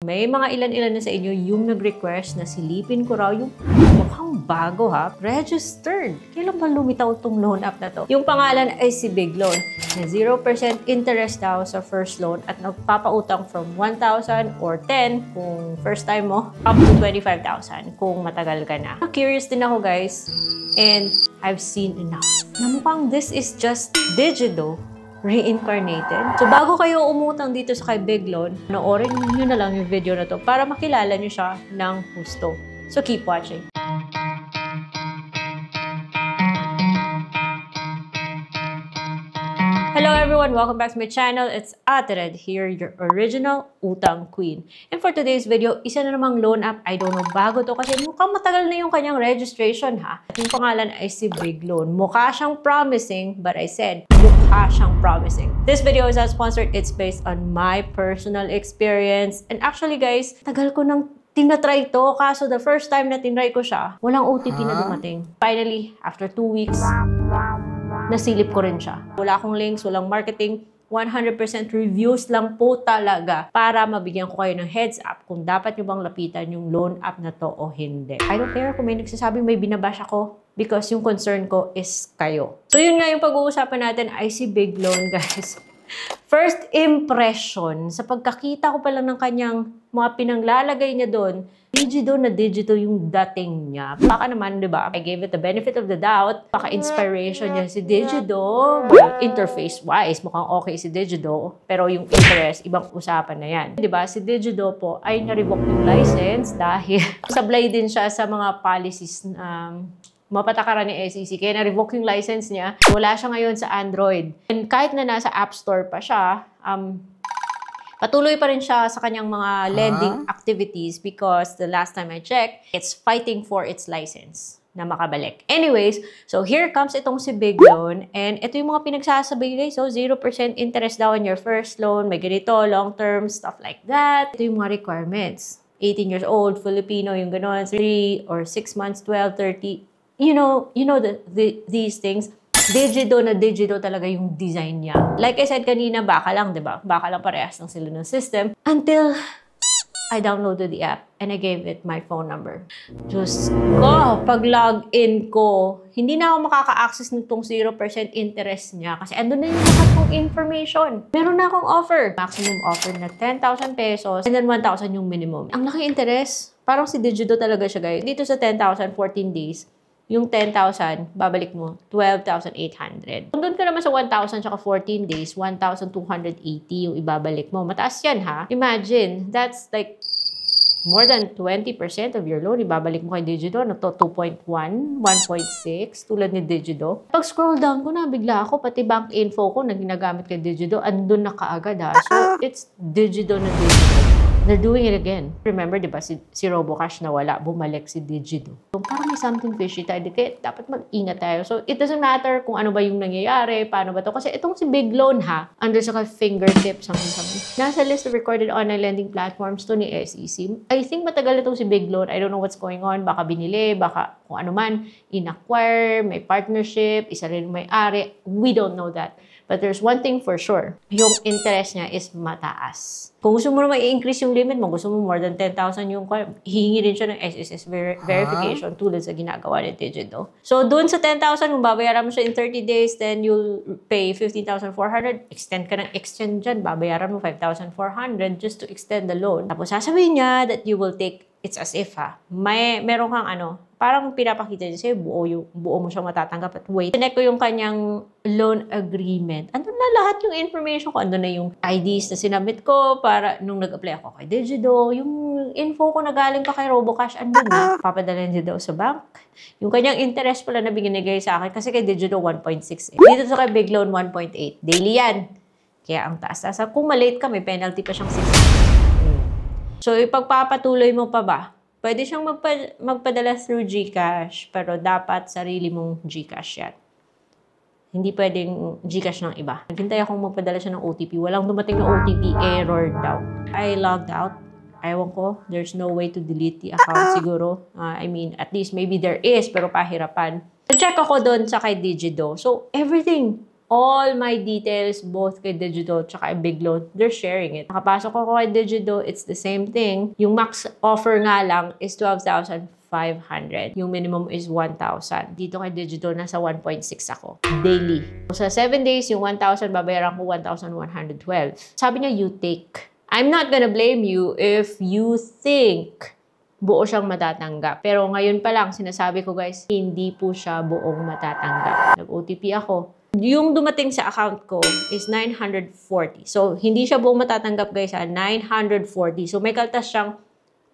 May mga ilan-ilan na sa inyo yung nag-request na silipin ko raw yung mukhang bago ha, registered. Kailan ba lumitaw tong loan app na to? Yung pangalan ay si Big Loan na 0% interest daw sa first loan at nagpapautang from 1,000 or 10 kung first time mo up to 25,000 kung matagal ka na. Curious din ako guys and I've seen enough na mukhang this is just Digido reincarnated. So, bago kayo umutang dito sa kay Big Loan, panoorin nyo na lang yung video na to para makilala nyo siya ng husto. So, keep watching. Hello everyone! Welcome back to my channel. It's Ate Red here, your original utang queen. And for today's video, isa na namang loan app. I don't know, bago to kasi mukhang matagal na yung kanyang registration ha. At yung pangalan ay si Big Loan. Mukha siyang promising, but I said, mukha siyang promising. This video is not sponsored. It's based on my personal experience. And actually guys, tagal ko nang tinatry to. Kaso the first time na tinry ko siya, walang OTP na dumating. Finally, after 2 weeks, nasilip ko rin siya. Wala akong links, walang marketing, 100% reviews lang po talaga para mabigyan ko kayo ng heads up kung dapat nyo bang lapitan yung loan app na to o hindi. I don't care kung may nagsasabing may binabash ako because yung concern ko is kayo. So yun nga yung pag-uusapan natin ay si Big Loan guys. First impression, sa pagkakita ko pa lang ng kanyang mga pinanglalagay niya doon, Digido na Digido yung dating niya. Baka naman, di ba? I gave it the benefit of the doubt. Baka inspiration niya si Digido. Well, interface-wise, mukhang okay si Digido. Pero yung interest, ibang usapan na yan. Di ba? Si Digido po ay na-revoke yung license dahil sablay din siya sa mga policies mapatakaran ni SEC. Kaya na-revoke yung license niya. Wala siya ngayon sa Android. And kahit na nasa App Store pa siya, patuloy pa rin siya sa kanyang mga lending activities because the last time I checked, it's fighting for its license na makabalik. Anyways, so here comes itong si Big Loan and ito yung mga pinagsasabi guys. So 0% interest daw on your first loan, may ganito, long term, stuff like that. Ito yung mga requirements. 18 years old, Filipino, yung gano'n, 3 or 6 months, 12, 30. You know these things. Digido na Digido talaga yung design niya. Like I said kanina, baka lang, di ba? Baka lang parehas ng sila ng system. Until I downloaded the app and I gave it my phone number. Diyos ko, pag login ko, hindi na ako makaka-access nitong 0% interest niya kasi andun na yung lahat kong information. Meron na akong offer. Maximum offer na 10,000 pesos and then 1,000 yung minimum. Ang laki interest. Parang si Digido talaga siya guys. Dito sa 10,000, 14 days. Yung 10,000, babalik mo, 12,800. Kung doon ka naman sa 1,000 tsaka 14 days, 1,280 yung ibabalik mo. Mataas yan ha. Imagine, that's like more than 20% of your loan. Ibabalik mo kay Digido. Ano to? 2.1, 1.6, tulad ni Digido. Pag scroll down ko na, bigla ako, pati bank info ko na ginagamit kay Digido, andun na kaagad ha. So, it's Digido na Digido. They're doing it again. Remember, di ba, si Robocash na wala, bumalik si Digido. So, parang may something fishy tayo. Kaya dapat mag-ingat tayo. So, it doesn't matter kung ano ba yung nangyayari, paano ba to. Kasi itong si Big Loan ha, under sa fingertips, something. Nasa list of recorded online lending platforms to ni SEC. I think matagal itong si Big Loan. I don't know what's going on. Baka binili, baka kung ano man, in-acquire, may partnership, isa rin may-ari. We don't know that. But there's one thing for sure. Yung interest niya is mataas. Kung gusto mo na i-increase yung limit mo, gusto mo more than 10,000 yung hihingi rin siya ng SSS verification tulad sa ginagawa ni Digido. So, doon sa 10,000, kung babayaran mo siya in 30 days, then you'll pay 15,400. Extend ka ng extend dyan. Babayaran mo 5,400 just to extend the loan. Tapos sasabihin niya that you will take, it's as if ha, meron kang parang pinapakita niya sa'yo, buo mo siyang matatanggap at wait. Connect ko yung kanyang loan agreement. Andun na lahat yung information ko. Andun na yung IDs na sinabit ko para nung nag-apply ako kay Digido. Yung info ko na galing pa kay Robocash, andun na. Papadala niya daw sa bank. Yung kanyang interest pala na binigay sa akin kasi kay Digido 1.6. Dito sa kay Big Loan 1.8. Daily yan. Kaya ang taas-taas. Kung malate ka, may penalty pa siyang 6. So, ipagpapatuloy mo pa ba? Pwede siyang magpadala through GCash, pero dapat sarili mong GCash yan. Hindi pwedeng GCash ng iba. Naghintay akong magpadala siya ng OTP. Walang dumating na OTP, error daw. I logged out. Ewan ko, there's no way to delete the account siguro. I mean, at least maybe there is, pero pahirapan. Check ako doon sa kay Digido. So, everything all my details, both kay Digido tsaka kay Big Loan, they're sharing it. Nakapasok ako kay Digido, it's the same thing. Yung max offer nga lang is 12,500. Yung minimum is 1,000. Dito kay Digido, nasa 1.6 ako. Daily. So, sa 7 days, yung 1,000, babayaran ko 1,112. Sabi niya, you take. I'm not gonna blame you if you think buo siyang matatanggap. Pero ngayon pa lang, sinasabi ko guys, hindi po siya buong matatanggap. Nag-OTP ako. Yung dumating sa account ko is 940. So, hindi siya buong matatanggap guys, 940. So, may kaltas siyang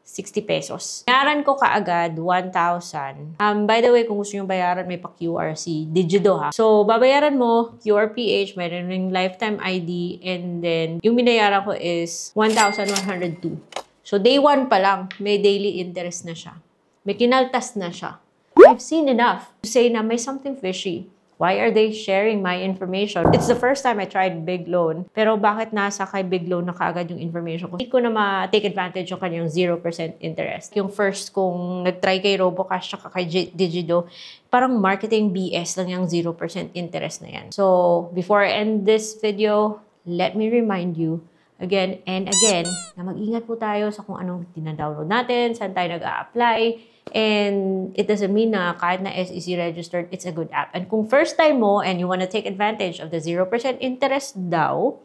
60 pesos. Bayaran ko kaagad 1,000. By the way, kung gusto nyo bayaran, may pa-QR si Digido ha. So, babayaran mo, QRPH, mayroon ring lifetime ID, and then, yung binayaran ko is 1,102. So, day 1 pa lang, may daily interest na siya. May kinaltas na siya. I've seen enough to say na may something fishy. Why are they sharing my information? It's the first time I tried Big Loan. Pero bakit nasa kay Big Loan na kaagad yung information ko? Hindi ko na ma-take advantage yung kanyang 0% interest. Yung first kong nag-try kay Robocash at kay Digido, parang marketing BS lang yung 0% interest na yan. So, before I end this video, let me remind you again and again, na mag-ingat po tayo sa kung anong dinadownload natin, saan tayo nag-a-apply, and it doesn't mean na kahit na SEC registered, it's a good app. And kung first time mo and you want to take advantage of the 0% interest daw,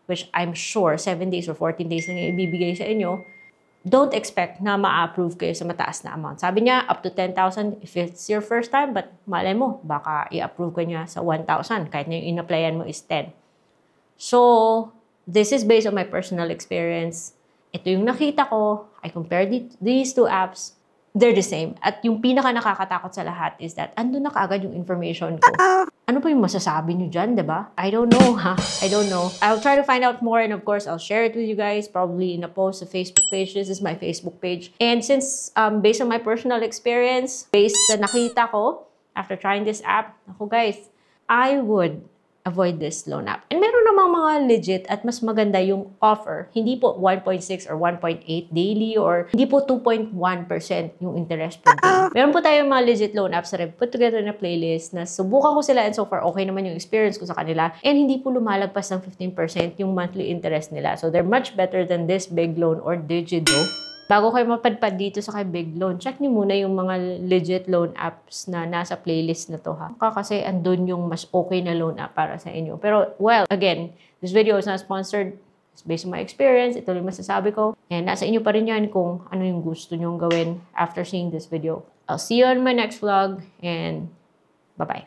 which I'm sure 7 days or 14 days na ibibigay sa inyo, don't expect na ma-approve kayo sa mataas na amount. Sabi niya, up to 10,000 if it's your first time, but malay mo, baka i-approve ka niya sa 1,000 kahit na yung in-applyan mo is 10. So, this is based on my personal experience. Ito yung nakita ko. I compared these two apps. They're the same. At yung pinaka nakakatakot sa lahat is that andun na kaagad yung information ko. Ano pa yung masasabi nyo dyan, diba? I don't know, ha? I don't know. I'll try to find out more and of course, I'll share it with you guys probably in a post sa Facebook page. This is my Facebook page. And since based on my personal experience, based sa nakita ko after trying this app, ako guys, I would avoid this loan app. And meron namang mga legit at mas maganda yung offer. Hindi po 1.6 or 1.8 daily or hindi po 2.1% yung interest per day. Meron po tayong mga legit loan apps na put together na playlist na subukan ko sila and so far okay naman yung experience ko sa kanila and hindi po lumalagpas ng 15% yung monthly interest nila. So they're much better than this Big Loan or Digido. Bago kayo mapadpad dito sa kay Big Loan, check niyo muna yung mga legit loan apps na nasa playlist na to ha. Kasi andun yung mas okay na loan app para sa inyo. Pero, well, again, this video is not sponsored. It's based on my experience. Ito yung masasabi ko. And nasa inyo pa rin yan kung ano yung gusto nyong gawin after seeing this video. I'll see you on my next vlog and bye-bye.